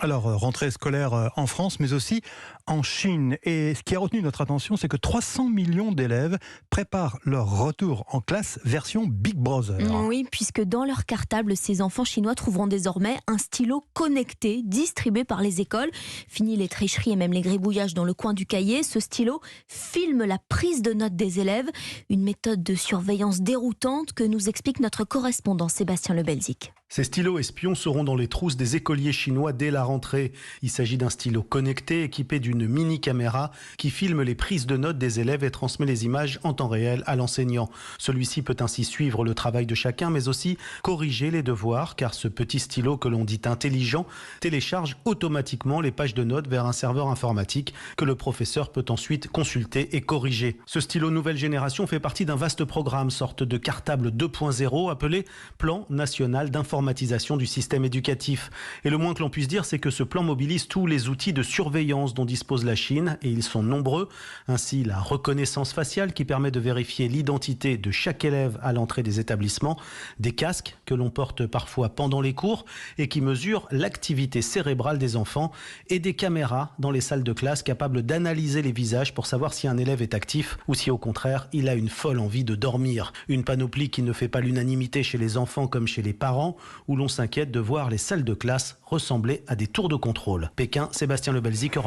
Alors, rentrée scolaire en France, mais aussi en Chine. Et ce qui a retenu notre attention, c'est que 300 millions d'élèves préparent leur retour en classe version Big Brother. Oui, puisque dans leur cartable, ces enfants chinois trouveront désormais un stylo connecté distribué par les écoles. Fini les tricheries et même les gribouillages dans le coin du cahier. Ce stylo filme la prise de notes des élèves. Une méthode de surveillance déroutante que nous explique notre correspondant Sébastien Lebelzik. Ces stylos espions seront dans les trousses des écoliers chinois dès la rentrée. Il s'agit d'un stylo connecté équipé d'une mini-caméra qui filme les prises de notes des élèves et transmet les images en temps réel à l'enseignant. Celui-ci peut ainsi suivre le travail de chacun, mais aussi corriger les devoirs, car ce petit stylo que l'on dit intelligent télécharge automatiquement les pages de notes vers un serveur informatique que le professeur peut ensuite consulter et corriger. Ce stylo nouvelle génération fait partie d'un vaste programme, sorte de cartable 2.0 appelé Plan national d'informatisation du système éducatif. Et le moins que l'on puisse dire, c'est que ce plan mobilise tous les outils de surveillance dont dispose la Chine, et ils sont nombreux. Ainsi, la reconnaissance faciale qui permet de vérifier l'identité de chaque élève à l'entrée des établissements, des casques que l'on porte parfois pendant les cours et qui mesurent l'activité cérébrale des enfants, et des caméras dans les salles de classe capables d'analyser les visages pour savoir si un élève est actif ou si au contraire il a une folle envie de dormir. Une panoplie qui ne fait pas l'unanimité chez les enfants comme chez les parents, où l'on s'inquiète de voir les salles de classe ressembler à des tours de contrôle. Pékin, Sébastien Lebelzik, Europe.